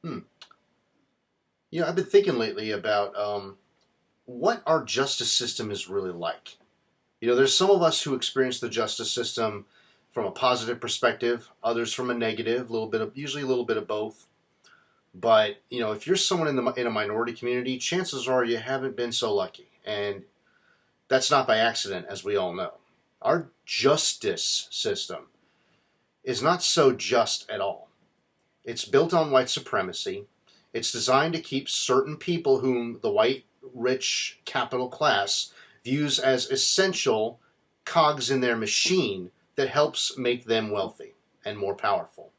Hmm. I've been thinking lately about what our justice system is really like. There's some of us who experience the justice system from a positive perspective, others from a negative, usually a little bit of both. But if you're someone in a minority community, chances are you haven't been so lucky, and that's not by accident, as we all know. Our justice system is not so just at all. It's built on white supremacy. It's designed to keep certain people whom the white, rich, capital class views as essential cogs in their machine that helps make them wealthy and more powerful.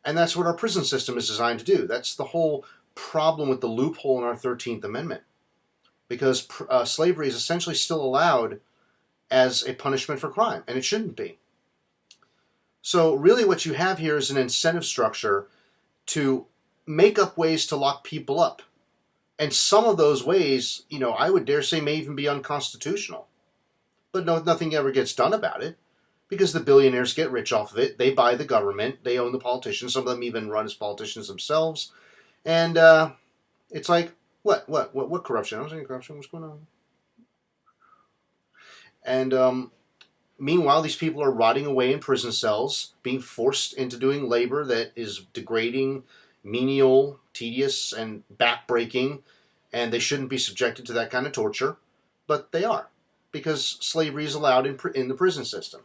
And that's what our prison system is designed to do. That's the whole problem with the loophole in our 13th Amendment. Because slavery is essentially still allowed as a punishment for crime, and it shouldn't be. So, really, what you have here is an incentive structure to make up ways to lock people up. And some of those ways, I would dare say may even be unconstitutional. But no, nothing ever gets done about it because the billionaires get rich off of it. They buy the government. They own the politicians. Some of them even run as politicians themselves. And it's like, what corruption? I don't see corruption. What's going on? And meanwhile, these people are rotting away in prison cells, being forced into doing labor that is degrading, menial, tedious, and backbreaking, and they shouldn't be subjected to that kind of torture, but they are, because slavery is allowed in the prison system.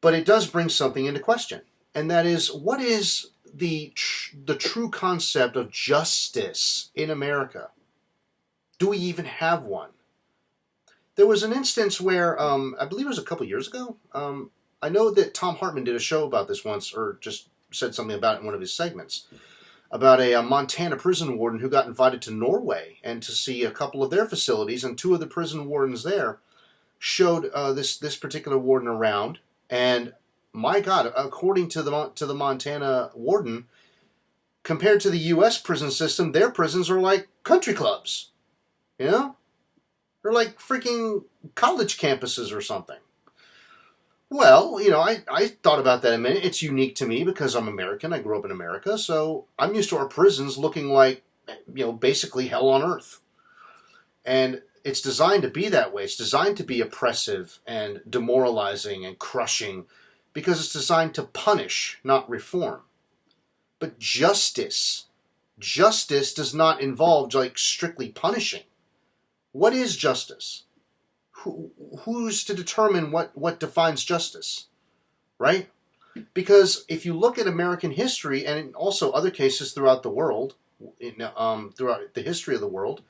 But it does bring something into question, and that is, what is the true concept of justice in America? Do we even have one? There was an instance where, I believe it was a couple years ago. I know that Tom Hartman did a show about this once, or just said something about it in one of his segments, about a Montana prison warden who got invited to Norway and to see a couple of their facilities, and two of the prison wardens there showed this particular warden around, and my God, according to the Montana warden, compared to the U.S. prison system, their prisons are like country clubs, you know? They're like freaking college campuses or something. Well, I thought about that a minute. It's unique to me because I'm American. I grew up in America, so I'm used to our prisons looking like, basically hell on earth. And it's designed to be that way. It's designed to be oppressive and demoralizing and crushing because it's designed to punish, not reform. But justice does not involve like strictly punishing. What is justice? Who's to determine what defines justice, right? Because if you look at American history and also other cases throughout the world, throughout the history of the world,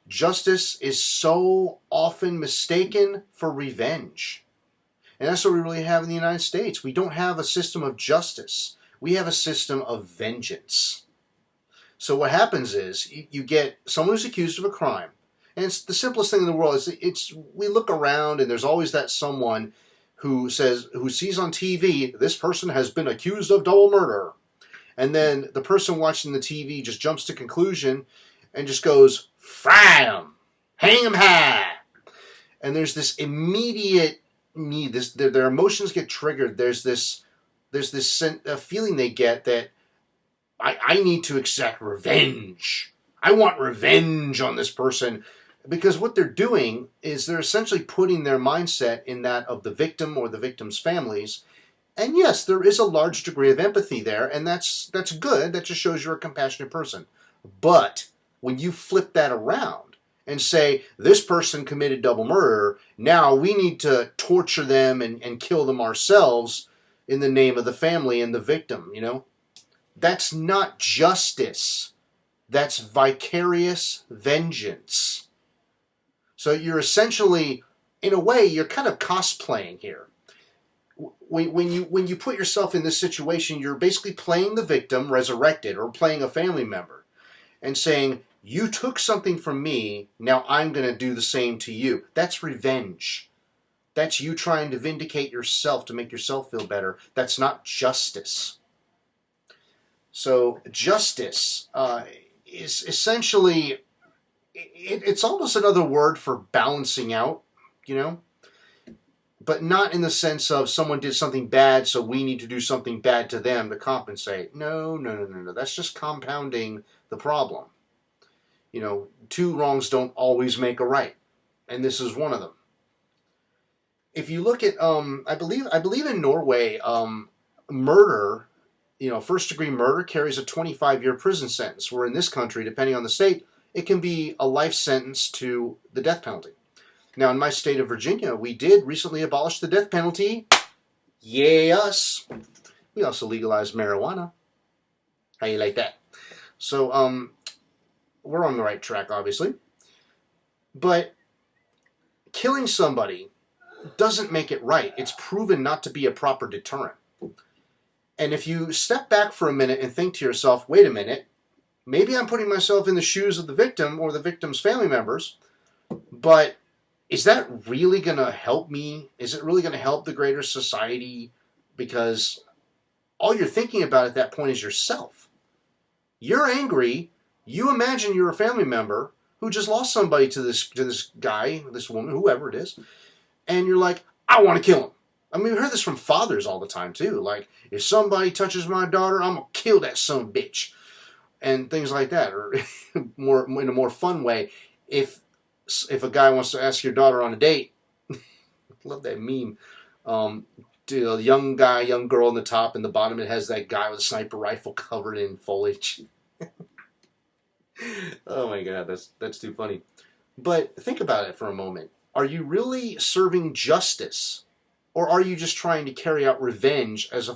justice is so often mistaken for revenge. And that's what we really have in the United States. We don't have a system of justice. We have a system of vengeance. So what happens is you get someone who's accused of a crime. And it's the simplest thing in the world. We look around and there's always that someone who sees on TV, this person has been accused of double murder. And then the person watching the TV just jumps to conclusion and just goes, fry him, hang him high. And there's this immediate need, their emotions get triggered. There's this feeling they get that I need to exact revenge. I want revenge on this person. Because what they're doing is they're essentially putting their mindset in that of the victim or the victim's families. And yes, there is a large degree of empathy there, and that's good. That just shows you're a compassionate person. But when you flip that around and say, this person committed double murder, now we need to torture them and kill them ourselves in the name of the family and the victim, that's not justice. That's vicarious vengeance. So you're essentially, in a way, you're kind of cosplaying here. When you put yourself in this situation, you're basically playing the victim resurrected or playing a family member and saying, you took something from me, now I'm going to do the same to you. That's revenge. That's you trying to vindicate yourself to make yourself feel better. That's not justice. So justice is essentially, it's almost another word for balancing out, but not in the sense of someone did something bad, so we need to do something bad to them to compensate. No, no, no, no, no. That's just compounding the problem. You know, two wrongs don't always make a right, and this is one of them. If you look at, I believe in Norway, murder, first degree murder carries a 25-year prison sentence. Where in this country, depending on the state, it can be a life sentence to the death penalty. Now, in my state of Virginia, we did recently abolish the death penalty. Yay, us. We also legalized marijuana. How you like that? So, we're on the right track, obviously. But killing somebody doesn't make it right. It's proven not to be a proper deterrent. And if you step back for a minute and think to yourself, wait a minute, maybe I'm putting myself in the shoes of the victim or the victim's family members, but is that really going to help me? Is it really going to help the greater society? Because all you're thinking about at that point is yourself. You're angry. You imagine you're a family member who just lost somebody to this guy, this woman, whoever it is, and you're like, I want to kill him. I mean, we heard this from fathers all the time, too. Like, if somebody touches my daughter, I'm going to kill that son of a bitch. And things like that. Or in a more fun way, if a guy wants to ask your daughter on a date, love that meme, to a young guy, young girl in the top, and the bottom it has that guy with a sniper rifle covered in foliage. Oh my God, that's too funny. But think about it for a moment. Are you really serving justice? Or are you just trying to carry out revenge as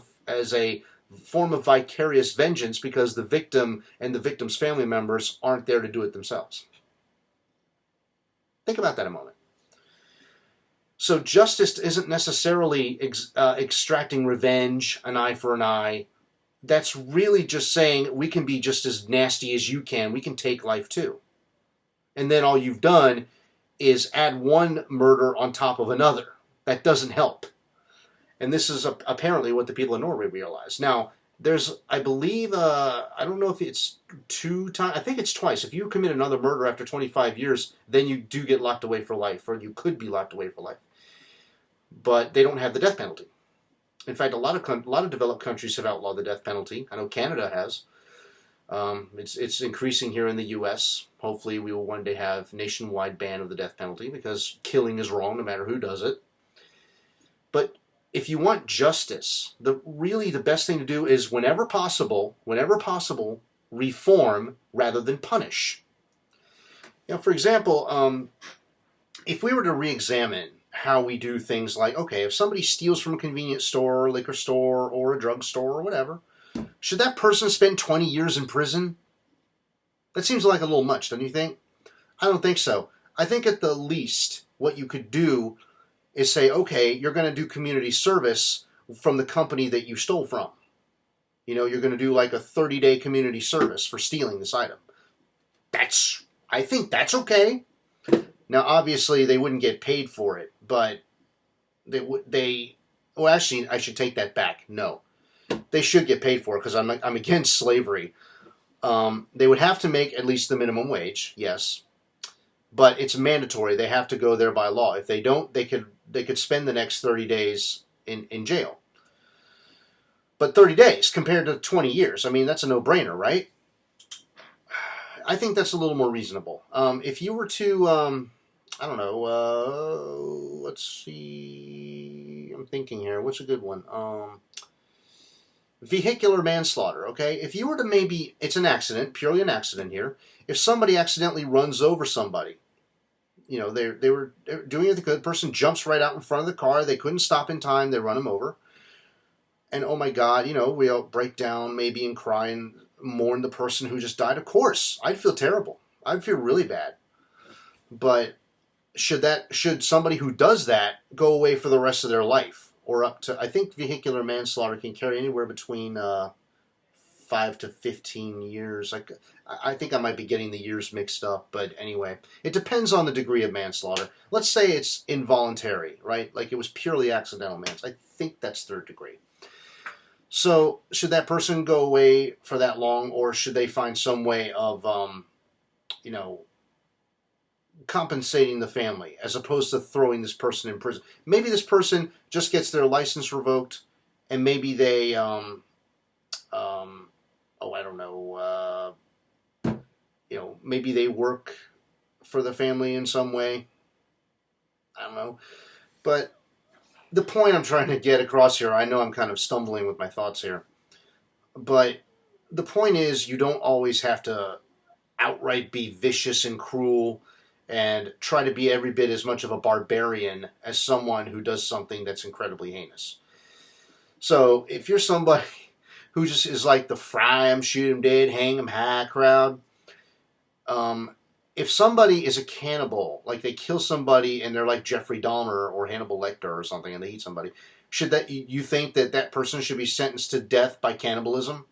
a form of vicarious vengeance because the victim and the victim's family members aren't there to do it themselves? Think about that a moment. So justice isn't necessarily extracting revenge, an eye for an eye. That's really just saying we can be just as nasty as you can. We can take life too. And then all you've done is add one murder on top of another. That doesn't help. And this is apparently what the people in Norway realize. Now, there's, I believe, I don't know if it's 2 times, I think it's twice. If you commit another murder after 25 years, then you do get locked away for life, or you could be locked away for life. But they don't have the death penalty. In fact, a lot of developed countries have outlawed the death penalty. I know Canada has. It's increasing here in the U.S. Hopefully, we will one day have nationwide ban of the death penalty because killing is wrong no matter who does it. But if you want justice, really the best thing to do is whenever possible, reform rather than punish. For example, if we were to re-examine how we do things like, okay, if somebody steals from a convenience store, or liquor store, or a drugstore, or whatever, should that person spend 20 years in prison? That seems like a little much, don't you think? I don't think so. I think at the least what you could do is say, okay, you're going to do community service from the company that you stole from. You're going to do like a 30-day community service for stealing this item. I think that's okay. Now, obviously, they wouldn't get paid for it, but well, actually, I should take that back. No. They should get paid for it because I'm against slavery. They would have to make at least the minimum wage, yes. But it's mandatory. They have to go there by law. If they don't, they could spend the next 30 days in jail. But 30 days compared to 20 years, I mean, that's a no-brainer, right? I think that's a little more reasonable. If you were to, I don't know, let's see, I'm thinking here, what's a good one? Vehicular manslaughter, okay? If you were to maybe, it's an accident, purely an accident here. If somebody accidentally runs over somebody, they were doing it, the good person jumps right out in front of the car, they couldn't stop in time, they run him over. And oh my God, we all break down maybe and cry and mourn the person who just died. Of course, I'd feel terrible. I'd feel really bad. But should somebody who does that go away for the rest of their life? Or up to, I think vehicular manslaughter can carry anywhere between 5 to 15 years. I think I might be getting the years mixed up, but anyway, it depends on the degree of manslaughter. Let's say it's involuntary, right? Like it was purely accidental manslaughter. I think that's 3rd degree. So should that person go away for that long, or should they find some way of, compensating the family as opposed to throwing this person in prison. Maybe this person just gets their license revoked, and maybe they, oh, I don't know, maybe they work for the family in some way. I don't know. But the point I'm trying to get across here, I know I'm kind of stumbling with my thoughts here, but the point is you don't always have to outright be vicious and cruel and try to be every bit as much of a barbarian as someone who does something that's incredibly heinous. So if you're somebody who just is like the fry 'em, shoot 'em dead, hang 'em high crowd, if somebody is a cannibal, like they kill somebody and they're like Jeffrey Dahmer or Hannibal Lecter or something, and they eat somebody, should that you think that that person should be sentenced to death by cannibalism?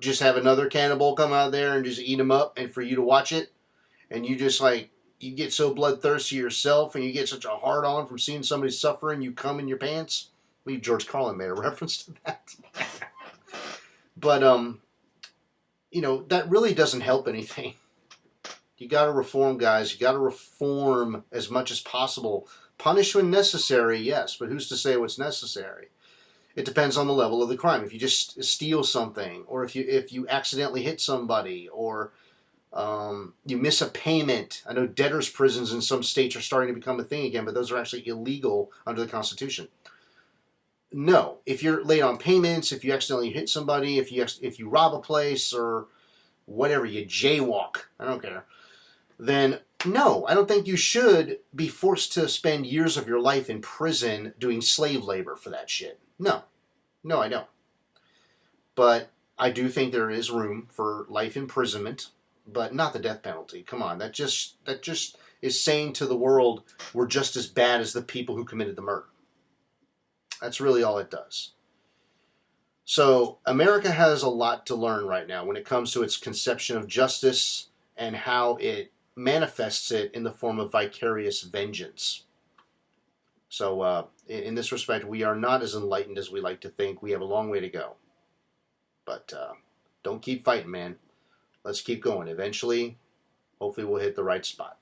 Just have another cannibal come out there and just eat them up, and for you to watch it, and you just like you get so bloodthirsty yourself, and you get such a hard on from seeing somebody suffering, you come in your pants. I believe George Carlin made a reference to that. But that really doesn't help anything. You got to reform, guys. You got to reform as much as possible. Punish when necessary, yes, but who's to say what's necessary? It depends on the level of the crime. If you just steal something, or if you accidentally hit somebody, or you miss a payment. I know debtors' prisons in some states are starting to become a thing again, but those are actually illegal under the Constitution. No, if you're late on payments, if you accidentally hit somebody, if you rob a place or whatever, you jaywalk, I don't care, then no, I don't think you should be forced to spend years of your life in prison doing slave labor for that shit. No, I don't. But I do think there is room for life imprisonment, but not the death penalty. Come on, that just is saying to the world we're just as bad as the people who committed the murder. That's really all it does. So America has a lot to learn right now when it comes to its conception of justice and how it manifests it in the form of vicarious vengeance. So in this respect, we are not as enlightened as we like to think. We have a long way to go. But don't keep fighting, man. Let's keep going. Eventually, hopefully we'll hit the right spot.